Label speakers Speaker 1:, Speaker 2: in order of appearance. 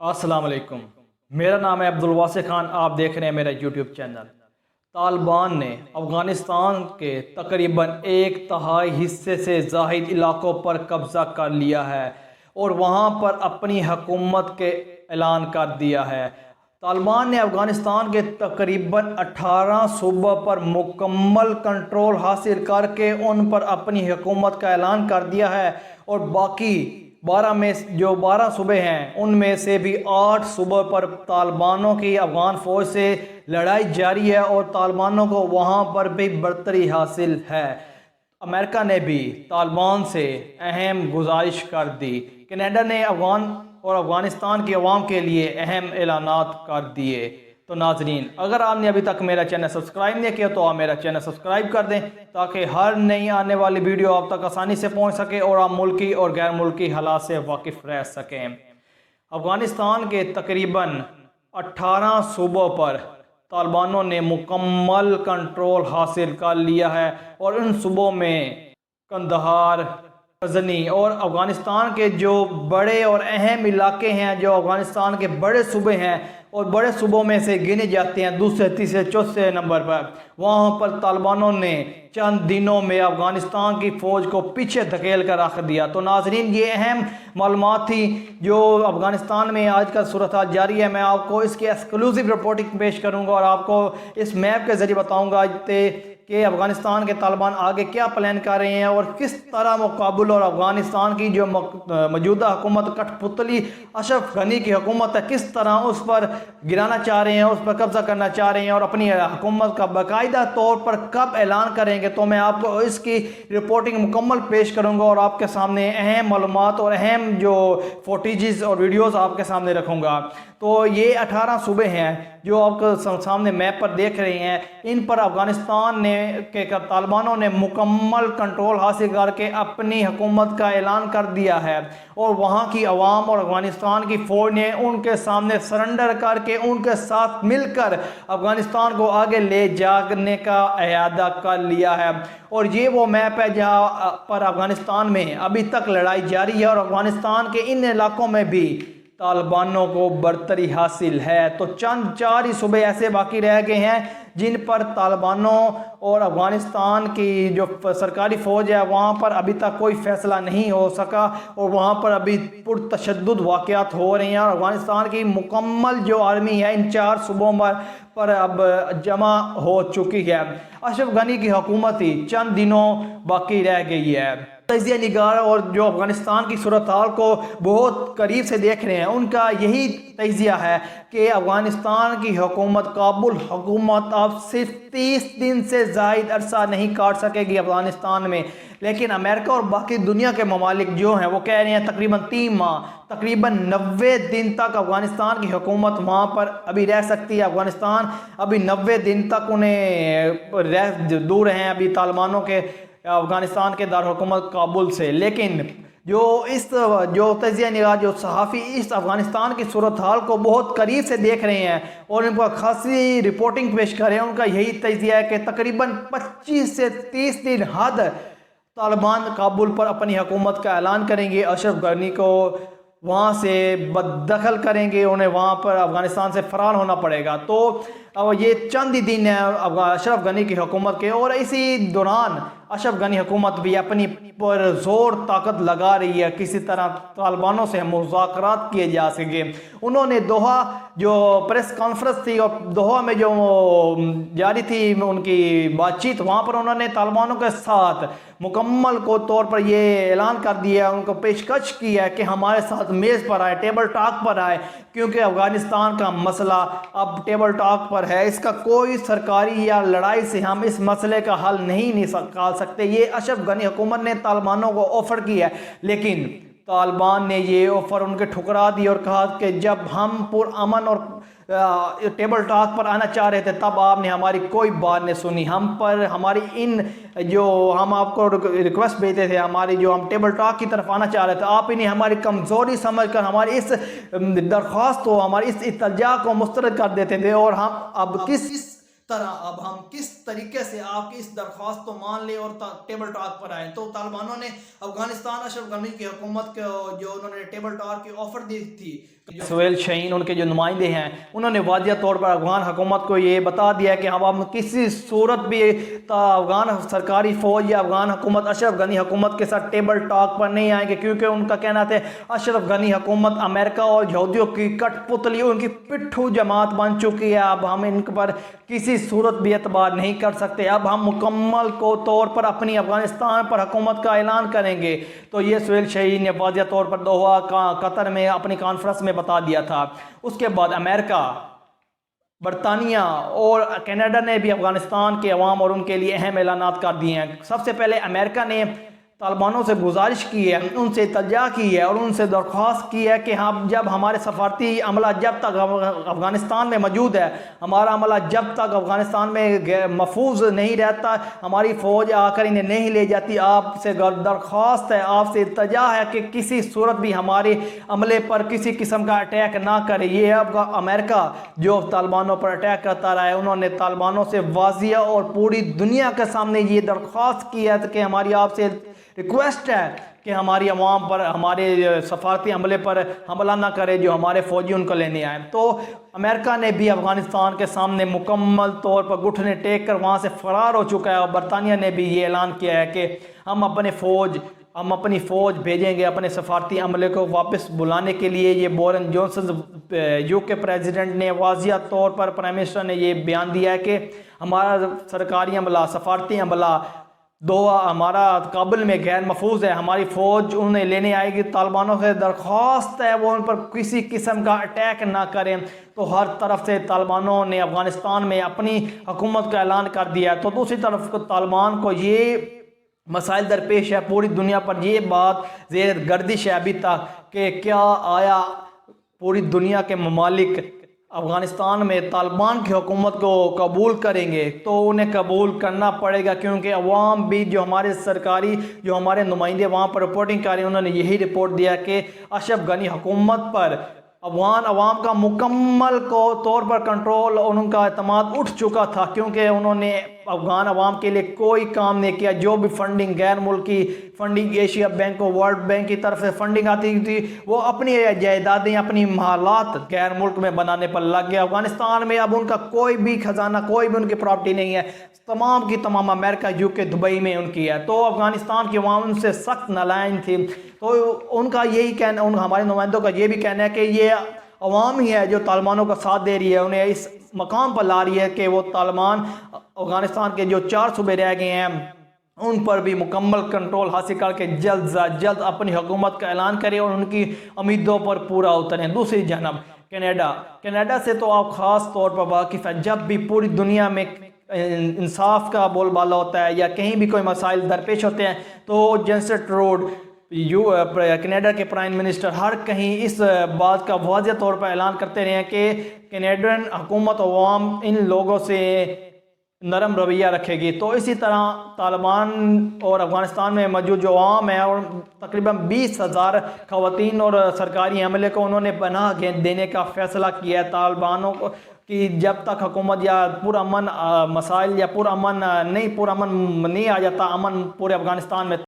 Speaker 1: अस्सलाम वालेकुम। मेरा नाम है अब्दुल वासिक खान। आप देख रहे हैं मेरा यूट्यूब चैनल। तालिबान ने अफ़गानिस्तान के तकरीबन एक तिहाई हिस्से से ज़ाहिद इलाकों पर कब्ज़ा कर लिया है और वहाँ पर अपनी हुकूमत के ऐलान कर दिया है। तालिबान ने अफ़गानिस्तान के तकरीबन 18 सूबों पर मुकम्मल कंट्रोल हासिल करके उन पर अपनी हुकूमत का ऐलान कर दिया है और बाकी 12 सूबे हैं उनमें से भी 8 सूबों पर तालिबानों की अफ़गान फ़ौज से लड़ाई जारी है और तालिबानों को वहाँ पर भी बढ़तरी हासिल है। अमेरिका ने भी तालिबान से अहम गुजारिश कर दी। कनाडा ने अफ़गान और अफ़गानिस्तान की अवाम के लिए अहम ऐलानात कर दिए। तो नाजरीन, अगर आपने अभी तक मेरा चैनल सब्सक्राइब नहीं किया तो आप मेरा चैनल सब्सक्राइब कर दें ताकि हर नई आने वाली वीडियो आप तक आसानी से पहुंच सके और आप मुल्की और गैर मुल्की हालात से वाकिफ रह सकें। अफ़गानिस्तान के तकरीबन 18 सूबों पर तालिबानों ने मुकम्मल कंट्रोल हासिल कर लिया है और इन सूबों में कंदहार, गजनी और अफ़गानिस्तान के जो बड़े और अहम इलाके हैं, जो अफ़गानिस्तान के बड़े सूबे हैं और बड़े सूबों में से गिने जाते हैं दूसरे, तीसरे, चौथे नंबर पर, वहाँ पर तालिबानों ने चंद दिनों में अफ़गानिस्तान की फ़ौज को पीछे धकेल कर रख दिया। तो नाजरीन, ये अहम मालूमात थी जो अफ़गानिस्तान में आज का सूरत हाल जारी है। मैं आपको इसकी एक्सक्लूसिव रिपोर्टिंग पेश करूँगा और आपको इस मैप के ज़रिए बताऊँगा कि अफ़गानिस्तान के तालिबान आगे क्या प्लान कर रहे हैं और किस तरह वो काबुल और अफ़गानिस्तान की जो मौजूदा हुकूमत कठपुतली अशरफ गनी की हुकूमत है, किस तरह उस पर गिराना चाह रहे हैं, उस पर कब्ज़ा करना चाह रहे हैं और अपनी हुकूमत का बाकायदा तौर पर कब ऐलान करेंगे। तो मैं आपको इसकी रिपोर्टिंग मुकम्मल पेश करूँगा और आपके सामने अहम मालूमात और अहम जो फोटेजेस और वीडियोज़ आपके सामने रखूँगा। तो ये 18 सूबे हैं जो आपके सामने मैप पर देख रहे हैं। इन पर अफ़गानिस्तान ने के तालिबानों ने मुकम्मल कंट्रोल हासिल करके अपनी हुकूमत का ऐलान कर दिया है और वहाँ की अवाम और अफ़गानिस्तान की फ़ौज ने उनके सामने सरेंडर करके उनके साथ मिलकर अफ़गानिस्तान को आगे ले जाने का इरादा कर लिया है। और ये वो मैप है जहाँ पर अफ़गानिस्तान में अभी तक लड़ाई जारी है और अफ़गानिस्तान के इन इलाकों में भी तालिबानों को बढ़तरी हासिल है। तो चंद 4 ही सूबे ऐसे बाकी रह गए हैं जिन पर तालिबानों और अफ़गानिस्तान की जो सरकारी फ़ौज है वहाँ पर अभी तक कोई फ़ैसला नहीं हो सका और वहाँ पर अभी पुरतशद्दुद वाक़यात हो रहे हैं और अफ़गानिस्तान की मुकम्मल जो आर्मी है इन 4 सूबों पर अब जमा हो चुकी है। अशरफ गनी की हुकूमत ही चंद दिनों बाकी रह गई है। तजिया निगार और जो अफ़गानिस्तान की सूरत हाल को बहुत करीब से देख रहे हैं उनका यही तजिया है कि अफ़गानिस्तान की हुकूमत, काबुल हुकूमत अब सिर्फ 30 दिन से ज़ायद अरसा नहीं काट सकेगी अफ़गानिस्तान में। लेकिन अमेरिका और बाकी दुनिया के ममालिक जो हैं वो कह रहे हैं तकरीबन 3 माह, तकरीबन 90 दिन तक अफ़गानिस्तान की हुकूमत वहाँ पर अभी रह सकती है। अफ़गानिस्तान अभी 90 दिन तक उन्हें दूर हैं अभी तालिबानों के अफ़गानिस्तान के दारहुकूमत काबुल से। लेकिन जो तजिया निगार जो सहाफ़ी इस अफ़गानिस्तान की सूरत हाल को बहुत करीब से देख रहे हैं और इनका खासी रिपोर्टिंग पेश कर रहे हैं, उनका यही तजिया है कि तकरीबन 25 से 30 दिन हद तालिबान काबुल पर अपनी हुकूमत का ऐलान करेंगे, अशरफ गनी को वहाँ से बददखल करेंगे, उन्हें वहाँ पर अफ़गानिस्तान से फ़रार होना पड़ेगा। तो अब ये चंद ही दिन है अशरफ गनी की हुकूमत के और इसी दौरान अशरफ गनी हुकूमत भी अपनी पर ज़ोर ताकत लगा रही है किसी तरह तालिबानों से मुज़ाकरात किए जा सके। उन्होंने दोहा जो प्रेस कॉन्फ्रेंस थी और दोहा में जो जारी थी उनकी बातचीत, वहाँ पर उन्होंने तालिबानों के साथ मुकम्मल को तौर पर ये ऐलान कर दिया, उनको पेशकश की है कि हमारे साथ मेज़ पर आए, टेबल टॉक पर आए, क्योंकि अफ़गानिस्तान का मसला अब टेबल टॉक पर है। इसका कोई सरकारी या लड़ाई से हम इस मसले का हल नहीं निकाल सकते। ये अशरफ गनी हुकूमत ने तालिबानों को ऑफ़र किया है, लेकिन तालिबान ने ये ऑफ़र उनके ठुकरा दी और कहा कि जब हम पुरअमन और टेबल टॉक पर आना चाह रहे थे तब आपने हमारी कोई बात नहीं सुनी। हम पर हमारी इन जो हम आपको रिक्वेस्ट भेजते थे, हमारी जो हम टेबल टॉक की तरफ आना चाह रहे थे, आप इन्हें हमारी कमज़ोरी समझकर हमारी इस दरख्वास्त को, हमारी इस इल्तिजा को मुस्तरद कर देते थे और हम अब किस तरीके से आपकी इस दरख्वास्त को मान ले और टेबल टॉक पर आए। तो तालिबानों ने अफ़गानिस्तान अशरफ गनी की हुकूमत को जो उन्होंने टेबल टॉक की ऑफ़र दी थी سہیل شاہین ان کے جو نمائندے ہیں انہوں نے واضح طور پر افغان حکومت کو یہ بتا دیا کہ ہم کسی صورت بھی افغان سرکاری فوج یا افغان حکومت اشرف غنی حکومت کے ساتھ ٹیبل ٹاک پر نہیں آئیں گے، کیونکہ ان کا کہنا تھا اشرف غنی حکومت امریکہ اور یہودیوں کی کٹ پتلی، ان کی پٹھو جماعت بن چکی ہے، اب ہم ان پر کسی صورت بھی اعتبار نہیں کر سکتے، اب ہم مکمل طور پر اپنی افغانستان پر حکومت کا اعلان کریں گے۔ تو یہ سہیل شاہین نے واضح طور پر دوحہ قطر میں اپنی کانفرنس میں بتا دیا تھا۔ اس کے بعد امریکہ، برطانیہ اور کینیڈا نے بھی افغانستان کے عوام اور ان کے لیے اہم اعلانات کر دیے ہیں۔ سب سے پہلے امریکہ نے طالبانوں سے گزارش کی ہے، ان سے التجا کی ہے اور ان سے درخواست کی ہے کہ جب ہمارے سفارتی عملہ جب تک افغانستان میں موجود ہے، ہمارا عملہ جب تک افغانستان میں محفوظ نہیں رہتا، ہماری فوج آ کر انہیں نہیں لے جاتی، آپ سے درخواست ہے، آپ سے التجا ہے کہ کسی صورت بھی ہمارے عملے پر کسی قسم کا اٹیک نہ کرے۔ یہ اب امریکہ جو طالبانوں پر اٹیک کرتا رہا ہے، انہوں نے طالبانوں سے واضح اور پوری دنیا کے سامنے یہ درخواست کی ہے کہ ہماری آپ سے ریکویسٹ ہے کہ ہماری عوام پر، ہمارے سفارتی عملے پر حملہ نہ کرے جو ہمارے فوجی ان کو لینے آئے۔ تو امریکہ نے بھی افغانستان کے سامنے مکمل طور پر گھٹنے ٹیک کر وہاں سے فرار ہو چکا ہے، اور برطانیہ نے بھی یہ اعلان کیا ہے کہ ہم اپنی فوج بھیجیں گے اپنے سفارتی عملے کو واپس بلانے کے لیے۔ یہ بورن جانسن یو کے پریزیڈنٹ نے واضح طور پر، پرائم منسٹر نے یہ بیان دیا ہے کہ ہمارا سرکاری عملہ، سفارتی عملہ دوحہ ہمارا کابل میں غیر محفوظ ہے، ہماری فوج انہیں لینے آئے گی، طالبانوں سے درخواست ہے وہ ان پر کسی قسم کا اٹیک نہ کریں۔ تو ہر طرف سے طالبانوں نے افغانستان میں اپنی حکومت کا اعلان کر دیا ہے۔ تو دوسری طرف طالبان کو یہ مسائل درپیش ہے، پوری دنیا پر یہ بات زیر گردش ہے ابھی تک کہ کیا آیا پوری دنیا کے ممالک افغانستان میں طالبان کی حکومت کو قبول کریں گے؟ تو انہیں قبول کرنا پڑے گا، کیونکہ عوام بھی جو ہمارے نمائندے وہاں پر رپورٹنگ کر رہے ہیں، انہوں نے یہی رپورٹ دیا کہ اشرف غنی حکومت پر افغان عوام کا مکمل طور پر کنٹرول اور ان کا اعتماد اٹھ چکا تھا، کیونکہ انہوں نے افغان عوام کے لیے کوئی کام نہیں کیا۔ جو بھی فنڈنگ، غیر ملکی فنڈنگ، ایشیا بینک اور ورلڈ بینک کی طرف سے فنڈنگ آتی تھی، وہ اپنی جائیدادیں، اپنی محلات غیر ملک میں بنانے پر لگ گیا۔ افغانستان میں اب ان کا کوئی بھی خزانہ، کوئی بھی ان کی پراپرٹی نہیں ہے، تمام کی تمام امریکہ، یوکے، دبئی میں ان کی ہے۔ تو افغانستان کی عوام ان سے سخت نالائن تھی۔ تو ان کا یہی کہنا، ہمارے نمائندوں کا یہ بھی کہنا ہے کہ یہ عوام ہی ہے جو طالبانوں کا ساتھ دے رہی ہے، انہیں اس مقام پر لا رہی ہے کہ وہ طالبان افغانستان کے جو 4 صوبے رہ گئے ہیں ان پر بھی مکمل کنٹرول حاصل کر کے جلد از جلد اپنی حکومت کا اعلان کرے اور ان کی امیدوں پر پورا اتریں۔ دوسری جانب کینیڈا سے تو آپ خاص طور پر واقف ہیں، جب بھی پوری دنیا میں انصاف کا بول بالا ہوتا ہے یا کہیں بھی کوئی مسائل درپیش ہوتے ہیں تو جسٹن ٹروڈو کینیڈا کے پرائم منسٹر ہر کہیں اس بات کا واضح طور پر اعلان کرتے رہے ہیں کہ کینیڈین حکومت عوام ان لوگوں سے نرم رویہ رکھے گی۔ تو اسی طرح طالبان اور افغانستان میں موجود جو عوام ہے، اور تقریباً 20,000 خواتین اور سرکاری عملے کو انہوں نے پناہ دینے کا فیصلہ کیا ہے طالبانوں کو، کہ جب تک حکومت یا پرامن مسائل یا پرامن نہیں آ جاتا امن پورے افغانستان میں۔